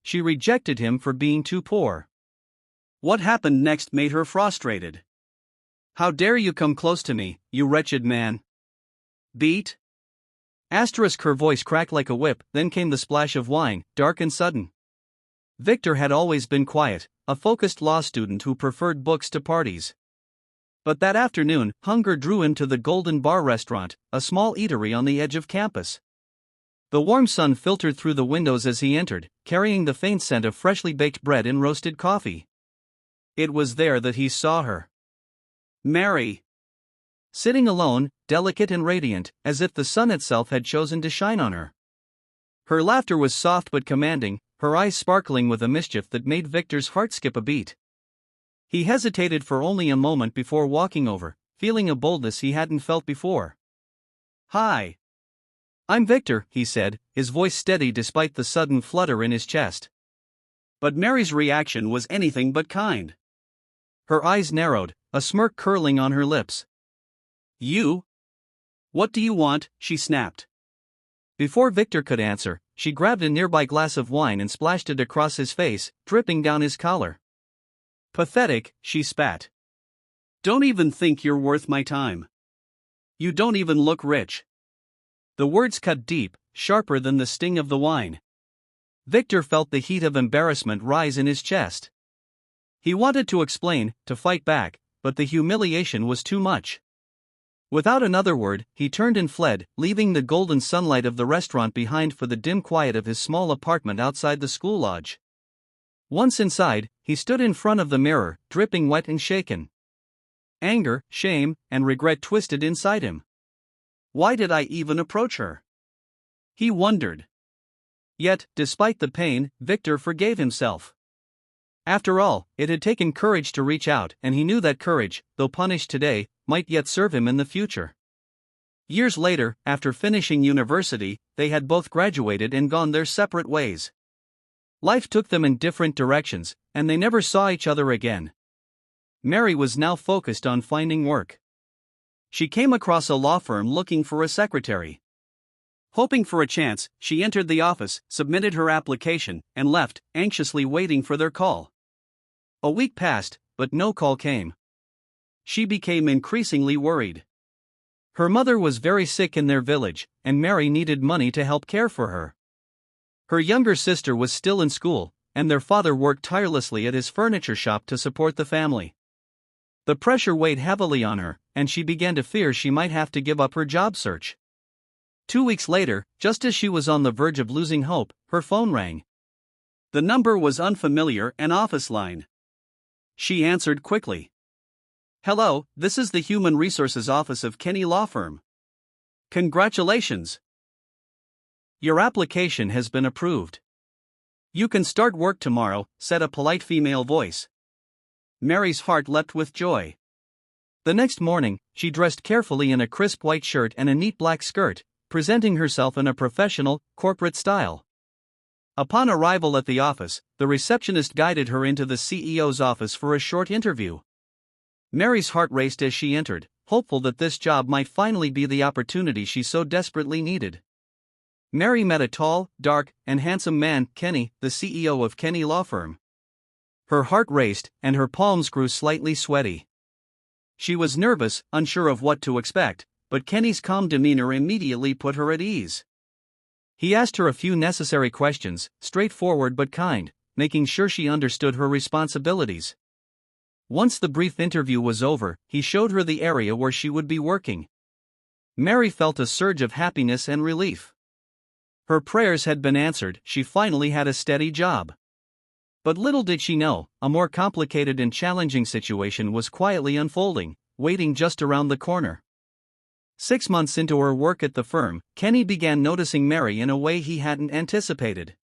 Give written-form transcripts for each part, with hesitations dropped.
she rejected him for being too poor. What happened next made her frustrated. "How dare you come close to me, you wretched man? Beat?" Her voice cracked like a whip, then came the splash of wine, dark and sudden. Victor had always been quiet, a focused law student who preferred books to parties. But that afternoon, hunger drew him to the Golden Bar restaurant, a small eatery on the edge of campus. The warm sun filtered through the windows as he entered, carrying the faint scent of freshly baked bread and roasted coffee. It was there that he saw her. Mary. Sitting alone, delicate and radiant, as if the sun itself had chosen to shine on her. Her laughter was soft but commanding, her eyes sparkling with a mischief that made Victor's heart skip a beat. He hesitated for only a moment before walking over, feeling a boldness he hadn't felt before. "Hi. I'm Victor," he said, his voice steady despite the sudden flutter in his chest. But Mary's reaction was anything but kind. Her eyes narrowed, a smirk curling on her lips. "You? What do you want?" she snapped. Before Victor could answer, she grabbed a nearby glass of wine and splashed it across his face, dripping down his collar. "Pathetic," she spat. "Don't even think you're worth my time. You don't even look rich." The words cut deep, sharper than the sting of the wine. Victor felt the heat of embarrassment rise in his chest. He wanted to explain, to fight back, but the humiliation was too much. Without another word, he turned and fled, leaving the golden sunlight of the restaurant behind for the dim quiet of his small apartment outside the school lodge. Once inside, he stood in front of the mirror, dripping wet and shaken. Anger, shame, and regret twisted inside him. Why did I even approach her? He wondered. Yet, despite the pain, Victor forgave himself. After all, it had taken courage to reach out, and he knew that courage, though punished today, might yet serve him in the future. Years later, after finishing university, they had both graduated and gone their separate ways. Life took them in different directions, and they never saw each other again. Mary was now focused on finding work. She came across a law firm looking for a secretary. Hoping for a chance, she entered the office, submitted her application, and left, anxiously waiting for their call. A week passed, but no call came. She became increasingly worried. Her mother was very sick in their village, and Mary needed money to help care for her. Her younger sister was still in school, and their father worked tirelessly at his furniture shop to support the family. The pressure weighed heavily on her, and she began to fear she might have to give up her job search. 2 weeks later, just as she was on the verge of losing hope, her phone rang. The number was unfamiliar, an office line. She answered quickly. "Hello, this is the Human Resources Office of Kenny Law Firm. Congratulations. Your application has been approved. You can start work tomorrow," said a polite female voice. Mary's heart leapt with joy. The next morning, she dressed carefully in a crisp white shirt and a neat black skirt, presenting herself in a professional, corporate style. Upon arrival at the office, the receptionist guided her into the CEO's office for a short interview. Mary's heart raced as she entered, hopeful that this job might finally be the opportunity she so desperately needed. Mary met a tall, dark, and handsome man, Kenny, the CEO of Kenny Law Firm. Her heart raced, and her palms grew slightly sweaty. She was nervous, unsure of what to expect, but Kenny's calm demeanor immediately put her at ease. He asked her a few necessary questions, straightforward but kind, making sure she understood her responsibilities. Once the brief interview was over, he showed her the area where she would be working. Mary felt a surge of happiness and relief. Her prayers had been answered, she finally had a steady job. But little did she know, a more complicated and challenging situation was quietly unfolding, waiting just around the corner. 6 months into her work at the firm, Kenny began noticing Mary in a way he hadn't anticipated.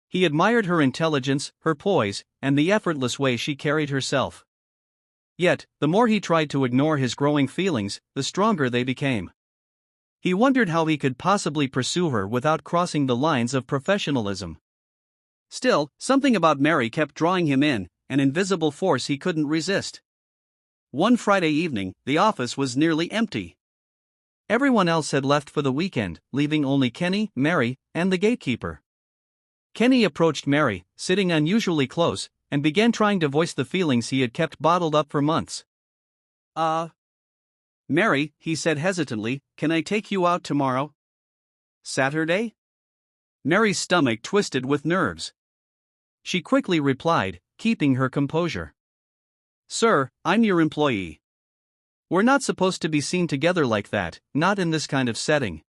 He admired her intelligence, her poise, and the effortless way she carried herself. Yet, the more he tried to ignore his growing feelings, the stronger they became. He wondered how he could possibly pursue her without crossing the lines of professionalism. Still, something about Mary kept drawing him in, an invisible force he couldn't resist. One Friday evening, the office was nearly empty. Everyone else had left for the weekend, leaving only Kenny, Mary, and the gatekeeper. Kenny approached Mary, sitting unusually close, and began trying to voice the feelings he had kept bottled up for months. Mary, he said hesitantly, can I take you out tomorrow? Saturday? Mary's stomach twisted with nerves. She quickly replied, keeping her composure. Sir, I'm your employee. We're not supposed to be seen together like that, not in this kind of setting.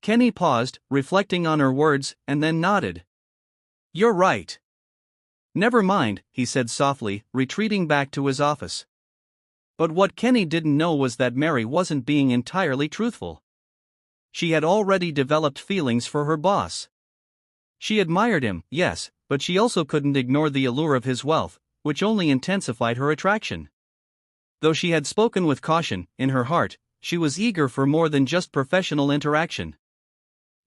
Kenny paused, reflecting on her words, and then nodded. You're right. Never mind, he said softly, retreating back to his office. But what Kenny didn't know was that Mary wasn't being entirely truthful. She had already developed feelings for her boss. She admired him, yes, but she also couldn't ignore the allure of his wealth, which only intensified her attraction. Though she had spoken with caution, in her heart, she was eager for more than just professional interaction.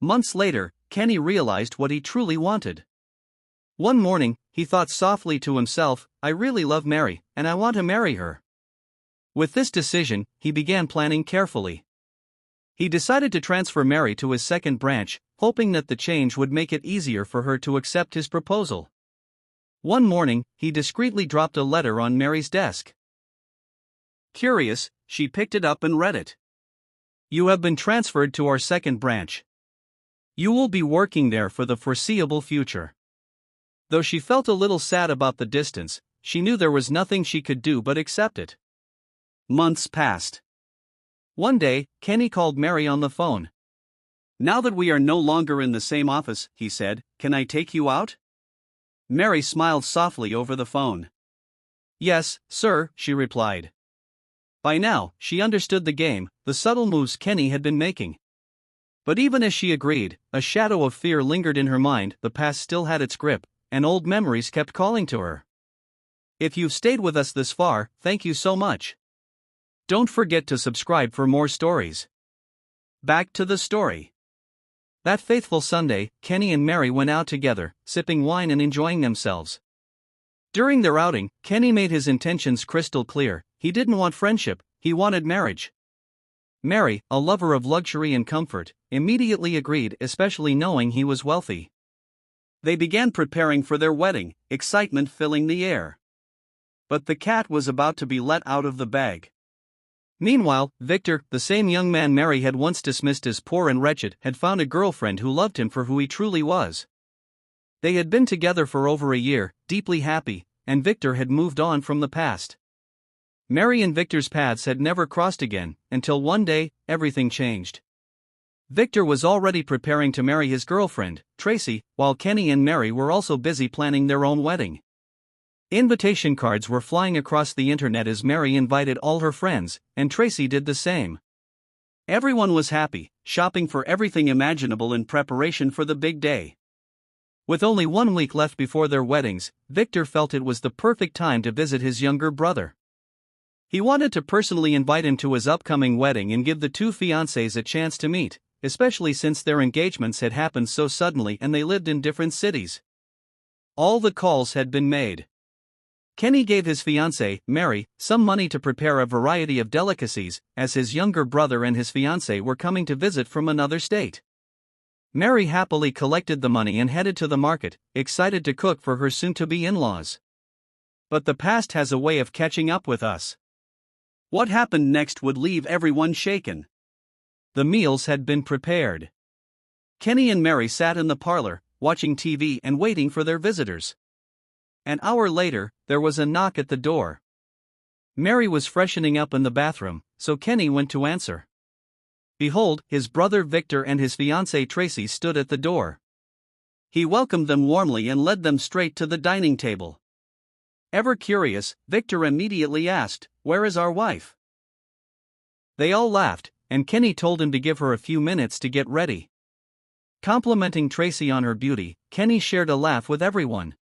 Months later, Kenny realized what he truly wanted. One morning, he thought softly to himself, I really love Mary, and I want to marry her. With this decision, he began planning carefully. He decided to transfer Mary to his second branch, hoping that the change would make it easier for her to accept his proposal. One morning, he discreetly dropped a letter on Mary's desk. Curious, she picked it up and read it. You have been transferred to our second branch. You will be working there for the foreseeable future. Though she felt a little sad about the distance, she knew there was nothing she could do but accept it. Months passed. One day, Kenny called Mary on the phone. Now that we are no longer in the same office, he said, can I take you out? Mary smiled softly over the phone. Yes, sir, she replied. By now, she understood the game, the subtle moves Kenny had been making. But even as she agreed, a shadow of fear lingered in her mind, the past still had its grip, and old memories kept calling to her. If you've stayed with us this far, thank you so much. Don't forget to subscribe for more stories. Back to the story. That faithful Sunday, Kenny and Mary went out together, sipping wine and enjoying themselves. During their outing, Kenny made his intentions crystal clear. He didn't want friendship, he wanted marriage. Mary, a lover of luxury and comfort, immediately agreed, especially knowing he was wealthy. They began preparing for their wedding, excitement filling the air. But the cat was about to be let out of the bag. Meanwhile, Victor, the same young man Mary had once dismissed as poor and wretched, had found a girlfriend who loved him for who he truly was. They had been together for over a year, deeply happy, and Victor had moved on from the past. Mary and Victor's paths had never crossed again, until one day, everything changed. Victor was already preparing to marry his girlfriend, Tracy, while Kenny and Mary were also busy planning their own wedding. Invitation cards were flying across the internet as Mary invited all her friends, and Tracy did the same. Everyone was happy, shopping for everything imaginable in preparation for the big day. With only 1 week left before their weddings, Victor felt it was the perfect time to visit his younger brother. He wanted to personally invite him to his upcoming wedding and give the two fiancés a chance to meet, especially since their engagements had happened so suddenly and they lived in different cities. All the calls had been made. Kenny gave his fiancée, Mary, some money to prepare a variety of delicacies, as his younger brother and his fiancée were coming to visit from another state. Mary happily collected the money and headed to the market, excited to cook for her soon-to-be in-laws. But the past has a way of catching up with us. What happened next would leave everyone shaken. The meals had been prepared. Kenny and Mary sat in the parlor, watching TV and waiting for their visitors. An hour later, there was a knock at the door. Mary was freshening up in the bathroom, so Kenny went to answer. Behold, his brother Victor and his fiancée Tracy stood at the door. He welcomed them warmly and led them straight to the dining table. Ever curious, Victor immediately asked, "Where is our wife?" They all laughed, and Kenny told him to give her a few minutes to get ready. Complimenting Tracy on her beauty, Kenny shared a laugh with everyone.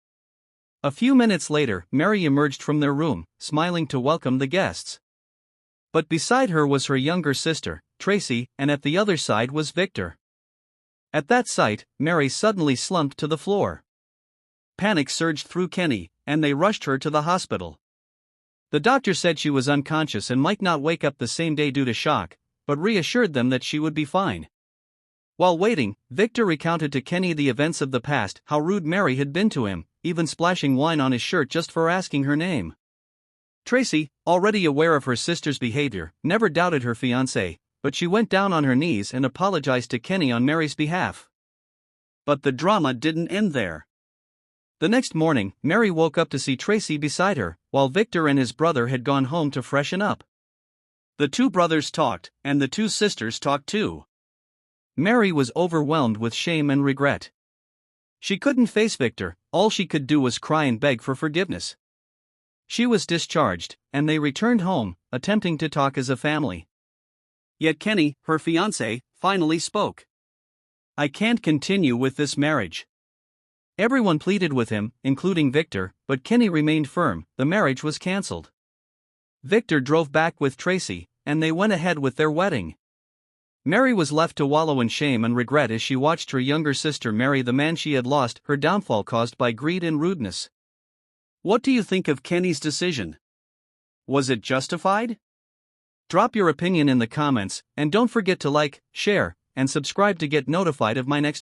A few minutes later, Mary emerged from their room, smiling to welcome the guests. But beside her was her younger sister, Tracy, and at the other side was Victor. At that sight, Mary suddenly slumped to the floor. Panic surged through Kenny, and they rushed her to the hospital. The doctor said she was unconscious and might not wake up the same day due to shock, but reassured them that she would be fine. While waiting, Victor recounted to Kenny the events of the past, how rude Mary had been to him, even splashing wine on his shirt just for asking her name. Tracy, already aware of her sister's behavior, never doubted her fiancé, but she went down on her knees and apologized to Kenny on Mary's behalf. But the drama didn't end there. The next morning, Mary woke up to see Tracy beside her, while Victor and his brother had gone home to freshen up. The two brothers talked, and the two sisters talked too. Mary was overwhelmed with shame and regret. She couldn't face Victor, all she could do was cry and beg for forgiveness. She was discharged, and they returned home, attempting to talk as a family. Yet Kenny, her fiancé, finally spoke. "I can't continue with this marriage." Everyone pleaded with him, including Victor, but Kenny remained firm. The marriage was cancelled. Victor drove back with Tracy, and they went ahead with their wedding. Mary was left to wallow in shame and regret as she watched her younger sister marry the man she had lost, her downfall caused by greed and rudeness. What do you think of Kenny's decision? Was it justified? Drop your opinion in the comments, and don't forget to like, share, and subscribe to get notified of my next